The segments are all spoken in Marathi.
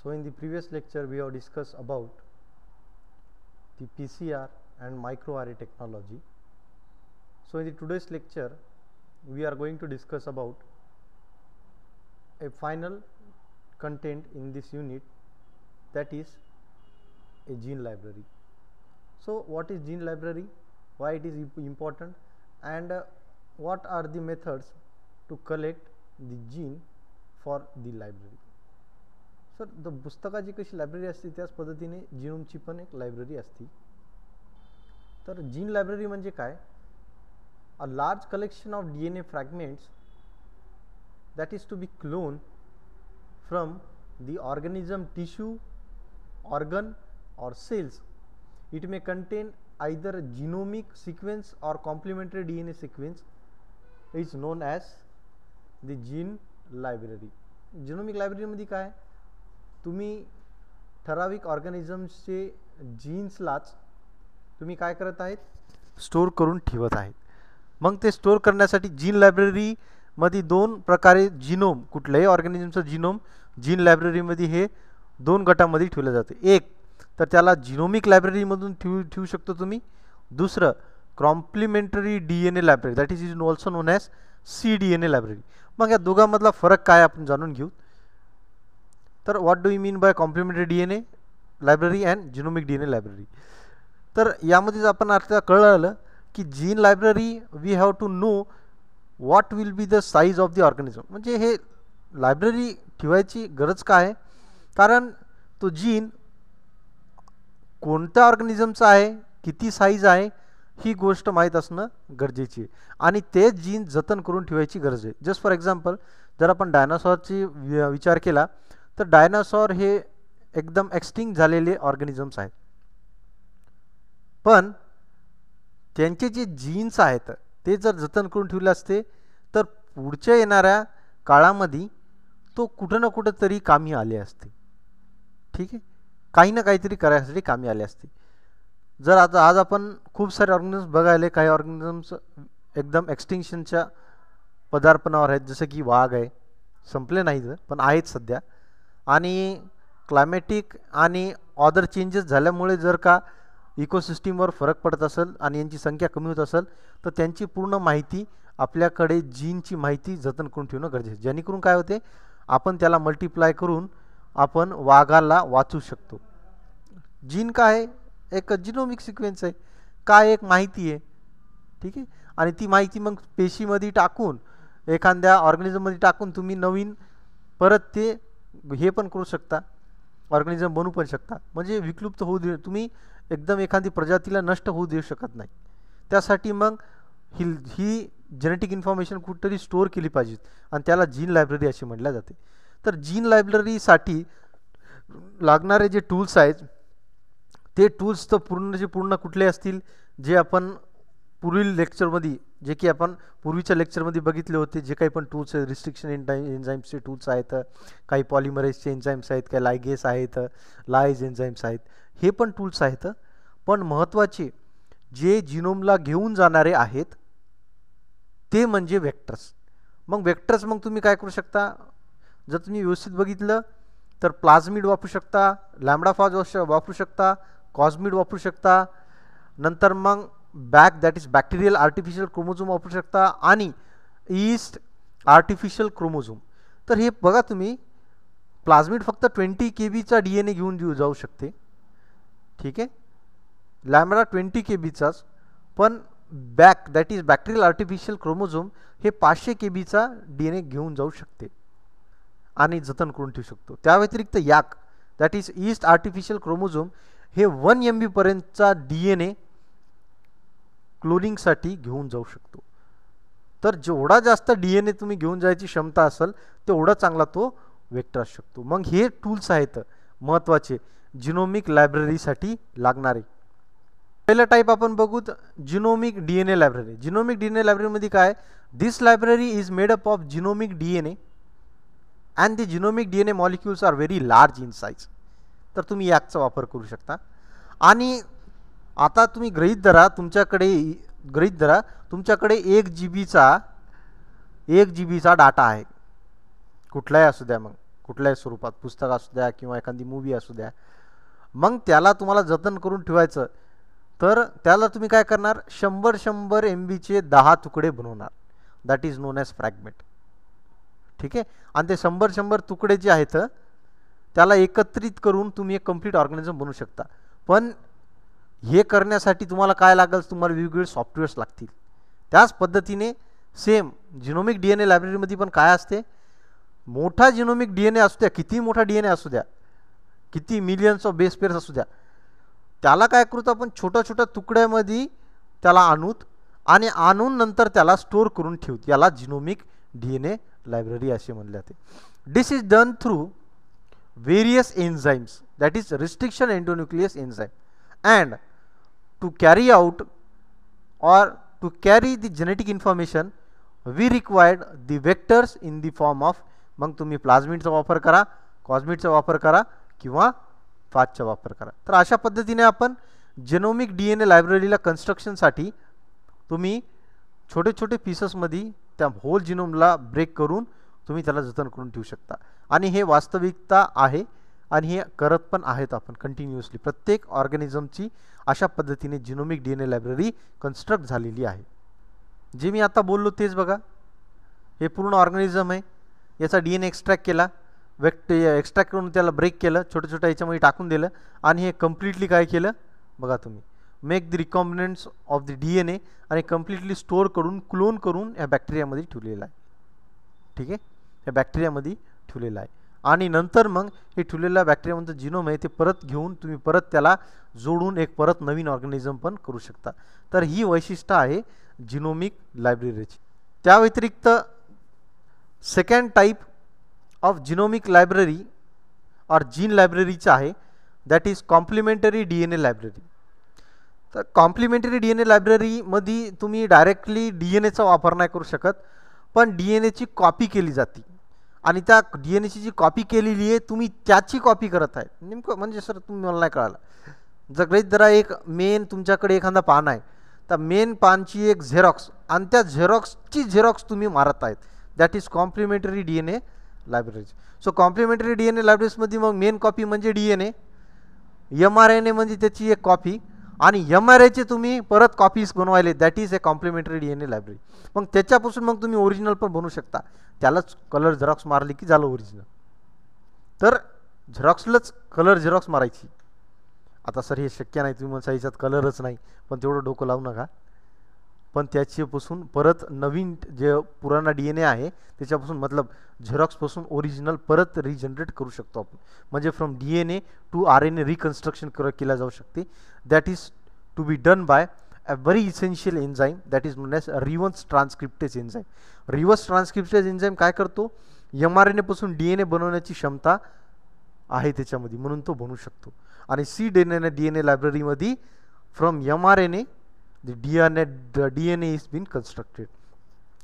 So in the previous lecture we have discussed about the PCR and microarray technology. So in the today's lecture we are going to discuss about a final content in this unit, that is a gene library. So what is gene library, why it is important, and what are the methods to collect the gene for the library. Sir the पुस्तकाची कशी लायब्ररी असते त्याच पद्धतीने जीनोमची पण एक लायब्ररी असते. तर जीन लायब्ररी म्हणजे काय? A large collection of DNA fragments that is to be cloned from the organism tissue, organ or cells. It may contain either a genomic sequence or complementary DNA sequence, is known as the gene library. Genomic library मध्ये काय, तुम्ही ठराविक ऑर्गॅनिझम्सचे जीन्सलाच तुम्ही काय करत आहेत, स्टोर करून ठेवत आहेत. मग ते स्टोर करण्यासाठी जीन लायब्ररी मध्ये दोन प्रकारे जीनोम, कुठल्याही ऑर्गॅनिझमचं जीनोम जीन लायब्ररीमध्ये हे दोन गटामध्ये ठेवलं जाते. एक तर त्याला जीनोमिक लायब्ररीमधून ठेवू शकतो तुम्ही. दुसरं complementary DNA library, that is also known as cDNA library. मग या दोघांमधला फरक काय आपण जाणून घेऊ. तर what do you mean by complementary DNA library and genomic DNA library. तर यामध्येच आपण आता कळलं की gene library we have to know what will be the size of the organism. म्हणजे हे लायब्ररी ठेवायची गरज काय आहे, कारण तो जीन कोणत्या ऑर्गॅनिझमचा आहे, किती साईज आहे, ही गोष्ट माहीत असणं गरजेची आहे. आणि तेच जीन जतन करून ठेवायची गरज आहे. जस्ट फॉर एक्झाम्पल जर आपण डायनासॉरची विचार केला तर डायनासॉर हे एकदम एक्सटिंक्ट झालेले ऑर्गॅनिझम्स आहेत, पण त्यांचे जे जीन्स आहेत ते जर जतन करून ठेवले असते तर पुढच्या येणाऱ्या काळामध्ये तो कुठं ना कुठं तरी कामी आले असते. ठीक आहे, काही ना काहीतरी करायसाठी कामी आले असते. जर आता आज आपण खूप सारे ऑर्गॅनिझम्स बघायले, काही ऑर्गॅनिझम्स एकदम एक्सटिंक्शनच्या पदार्पणावर आहेत, जसं की वाघ आहे, संपले नाहीत पण आहेत सध्या. आणि क्लायमॅटिक आणि अदर चेंजेस झाल्यामुळे जर का इकोसिस्टीमवर फरक पडत असेल आणि यांची संख्या कमी होत असेल तर त्यांची पूर्ण माहिती आपल्याकडे जीनची माहिती जतन करून ठेवणं गरजेचं, जेणेकरून काय होते आपण त्याला मल्टिप्लाय करून आपण वाघाला वाचू शकतो. जीन काय आहे, एक जिनोमिक सिक्वेन्स आहे, काय एक माहिती आहे. ठीक आहे, आणि ती माहिती मग पेशीमध्ये टाकून एखाद्या ऑर्गॅनिझममध्ये टाकून तुम्ही नवीन परत ते हे पण करू शकता, ऑर्गॅनिझम बनवू पण शकता. म्हणजे विलुप्त होऊ दे, तुम्ही एकदम एखादी प्रजातीला नष्ट होऊ देऊ शकत नाही. त्यासाठी मग ही जेनेटिक इन्फॉर्मेशन कुठेतरी स्टोअर केली पाहिजे आणि त्याला जीन लायब्ररी असे म्हटल्या जाते. तर जीन लायब्ररीसाठी लागणारे जे टूल्स आहेत ते टूल्स तर पूर्ण कुठले असतील, जे आपण पुढील लेक्चरमध्ये, जे की आपण पूर्वीच्या लेक्चरमध्ये बघितले होते, जे काही पण टूल्स आहेत, रिस्ट्रिक्शन एन्झाईम्सचे टूल्स आहेत, काही पॉलिमरेजचे एन्झाईम्स आहेत, काही लायगेस आहेत, लायज एन्झाईम्स आहेत, हे पण टूल्स आहेत. पण महत्त्वाचे जे जीनोमला घेऊन जाणारे आहेत ते म्हणजे वेक्टर्स. मग वेक्टर्स मग तुम्ही काय करू शकता, जर तुम्ही व्यवस्थित बघितलं तर प्लाझमिड वापरू शकता, लॅम्बडाफॉज वापरू शकता, कॉस्मिड वापरू शकता, नंतर मग that is bacterial artificial chromosome वापरू शकता, आणि ईस्ट आर्टिफिशियल क्रोमोझोम. तर हे बघा तुम्ही, प्लाझमिड फक्त 20 KB DNA घेऊन जाऊ शकते. ठीक आहे, लॅम्बडा 20 KBचाच, पण that is bacterial artificial chromosome हे 500 KB DNA घेऊन जाऊ शकते आणि जतन करून ठेवू शकतो. त्या व्यतिरिक्त YAC that is yeast artificial chromosome हे 1 MB पर्यंतचा DNA क्लोनिंगसाठी घेऊन जाऊ शकतो. तर जेवढा जास्त DNA तुम्ही घेऊन जायची क्षमता असेल तेवढा चांगला तो वेक्टर असू शकतो. मग हे टूल्स आहेत महत्त्वाचे जीनोमिक लायब्ररीसाठी लागणारे. पहिला टाईप आपण बघू, genomic DNA library. Genomic DNA लायब्ररीमध्ये काय, this library is made up of genomic DNA and the genomic DNA molecules are very large in size. तर तुम्ही याचा वापर करू शकता. आणि आता तुम्ही गृहीत धरा तुमच्याकडे 1 GB चा डाटा आहे, कुठलाही असू द्या. मग कुठल्याही स्वरूपात, पुस्तक असू द्या किंवा एखादी मूवी असू द्या. मग त्याला तुम्हाला जतन करून ठेवायचं, तर त्याला तुम्ही काय करणार, 100 MBचे 10 तुकडे बनवणार. That is non as fragment. ठीक आहे. आणि ते 100 तुकडे जे आहेत त्याला एकत्रित करून तुम्ही एक कंप्लीट ऑर्गॅनिझम बनवू शकता. पण हे करण्यासाठी तुम्हाला काय लागेल, तुम्हाला वेगवेगळे सॉफ्टवेअर्स लागतील. त्याच पद्धतीने सेम जिनोमिक DNA लायब्ररीमध्ये पण काय असते, मोठा जिनोमिक DNA असू द्या, किती मोठा DNA असू द्या, किती मिलियन्स ऑफ बेस पेअर्स असू द्या, त्याला काय करूत आपण, छोट्या छोट्या तुकड्यामध्ये त्याला आणूत आणि आणून नंतर त्याला स्टोअर करून ठेवूत. याला जिनोमिक DNA लायब्ररी असे म्हणले जाते. This is done through various enzymes, that is restriction endonuclease enzyme, and to carry out or to carry the genetic information we required the vectors in the form of, मग तुम्ही प्लाझमिडचा वापर करा, कॉस्मिडचा वापर करा किंवा फाजचा वापर करा. तर अशा पद्धतीने आपण जेनोमिक DNA लायब्ररीला कन्स्ट्रक्शनसाठी तुम्ही छोटे छोटे पीसेसमध्ये त्या होल जिनोमला ब्रेक करून तुम्ही त्याला जतन करून ठेवू शकता. आणि हे वास्तविकता आहे आणि हे करत पण आहेत आपण कंटिन्युअसली. प्रत्येक ऑर्गॅनिझमची अशा पद्धतीने जिनोमिक DNA लायब्ररी कन्स्ट्रक्ट झालेली आहे. जे मी आता बोललो तेच बघा, हे पूर्ण ऑर्गॅनिझम आहे. याचा DNA एक्स्ट्रॅक्ट केला, एक्स्ट्रॅक्ट करून त्याला ब्रेक केलं, छोट्या छोट्या याच्यामध्ये टाकून दिलं आणि हे कम्प्लिटली काय केलं बघा तुम्ही, make the recombinants of the DNA आणि कम्प्लिटली स्टोअर करून क्लोन करून या बॅक्टेरियामध्ये ठेवलेला आहे. ठीक आहे, या बॅक्टेरियामध्ये ठेवलेला आहे. आणि नंतर मग हे ठेवलेल्या बॅक्टेरियामध्ये जिनोम आहे ते परत घेऊन तुम्ही परत त्याला जोडून एक परत नवीन ऑर्गॅनिझम पण करू शकता. तर ही वैशिष्ट्य आहे जिनोमिक लायब्ररीची. त्या व्यतिरिक्त second type of genomic library और जीन लायब्ररीचं आहे, that is complementary DNA library. तर कॉम्प्लिमेंटरी DNA लायब्ररीमध्ये तुम्ही डायरेक्टली DNAचा वापर नाही करू शकत, पण DNAची कॉपी केली जाते आणि त्या DNAची जी कॉपी केलेली आहे तुम्ही त्याची कॉपी करत आहे. नेमकं म्हणजे सर तुम्ही मला नाही कळालं, जरा एक मेन तुमच्याकडे एखादा पान आहे, तर मेन पानची एक झेरॉक्स आणि त्या झेरॉक्सची झेरॉक्स तुम्ही मारत आहेत, दॅट इज कॉम्प्लिमेंटरी DNA लायब्ररीज. सो कॉम्प्लिमेंटरी DNA लायब्ररीजमध्ये मग मेन कॉपी म्हणजे DNA, mRNA म्हणजे त्याची एक कॉपी आणि mRNAचे तुम्ही परत कॉपीज बनवायले, that is a complementary DNA library. मग त्याच्यापासून मग तुम्ही ओरिजिनल पण बनवू शकता. त्यालाच कलर झेरॉक्स मारली की झालं ओरिजिनल. तर झेरॉक्सलाच कलर झेरॉक्स मारायची. आता सर हे शक्य नाही, तुम्ही म्हणता याच्यात कलरच नाही, पण तेवढं डोकं लावू नका. पण त्याच्यापासून परत नवीन जे पुराणा DNA आहे त्याच्यापासून मतलब झेरॉक्सपासून ओरिजिनल परत रिजनरेट करू शकतो आपण. म्हणजे from DNA to RNA reconstruction केला जाऊ शकते. That is to be done by a very essential enzyme that is known as reverse transcriptase enzyme. reverse transcriptase enzyme काय करतो, mRNA पासून DNA बनवण्याची क्षमता आहे त्याच्यामध्ये, म्हणून तो बनवू शकतो. आणि cDNA लायब्ररीमध्ये from mRNA the DNA is been constructed.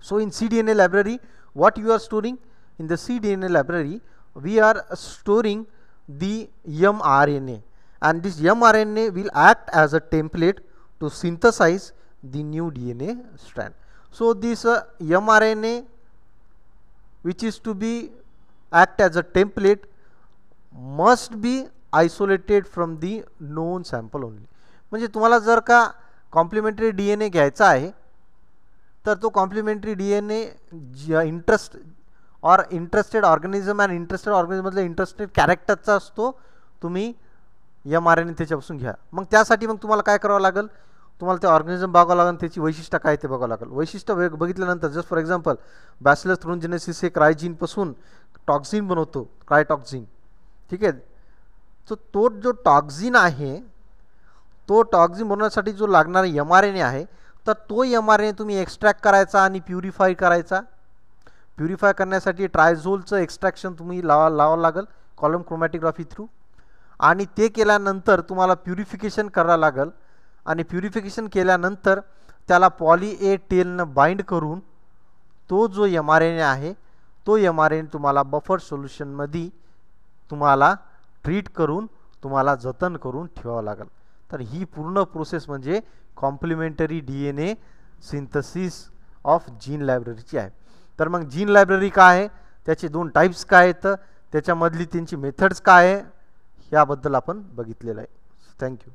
So in cDNA library what you are storing, in the cDNA library we are storing the mRNA and this mRNA will act as a template to synthesize the new DNA strand. So this mRNA which is to be act as a template must be isolated from the known sample only. म्हणजे तुम्हाला जर का कॉम्प्लिमेंटरी DNA घ्यायचा आहे तर तो कॉम्प्लिमेंटरी DNA इंटरेस्टेड ऑर्गॅनिझम आणि इंटरेस्टेड ऑर्गॅनिझममधल्या इंटरेस्टेड कॅरेक्टरचा असतो, तुम्ही mRNA त्याच्यापासून घ्या. मग त्यासाठी मग तुम्हाला काय करावं लागेल, तुम्हाला ते ऑर्गॅनिझम बघावं लागेल, त्याची वैशिष्ट्य काय ते बघावं लागेल. वैशिष्ट्य बघितल्यानंतर जस्ट फॉर एक्झाम्पल बॅसिलस थ्रोनजेनेसिस हे क्रायजीनपासून टॉक्झिन बनवतो, क्रायटॉक्झिन. ठीक आहे, तर तो जो टॉक्झिन आहे तो टॉक्झिन बनवण्यासाठी जो लागणारा mRNA आहे, तर तो mRNA तुम्ही एक्स्ट्रॅक्ट करायचा आणि प्युरिफाय करायचा. प्युरिफाय करण्यासाठी ट्रायझोलचं एक्स्ट्रॅक्शन तुम्ही लावावं लागेल कॉलम क्रोमॅटोग्राफी थ्रू. आणि ते केल्यानंतर तुम्हाला प्युरिफिकेशन करावं लागेल आणि प्युरिफिकेशन केल्यानंतर त्याला पॉली ए टेलनं बाइंड करून तो जो mRNA आहे तो mRNA तुम्हाला बफर सोल्युशनमध्ये तुम्हाला ट्रीट करून तुम्हाला जतन करून ठेवावं लागेल. तर ही पूर्ण प्रोसेस म्हणजे complementary DNA synthesis of gene लायब्ररीची आहे. तर मग जीन लायब्ररी काय आहे, त्याचे दोन टाईप्स काय आहेत, त्याच्यामधली त्यांची मेथड्स काय आहे याबद्दल आपण बघितलेलं आहे. थँक्यू.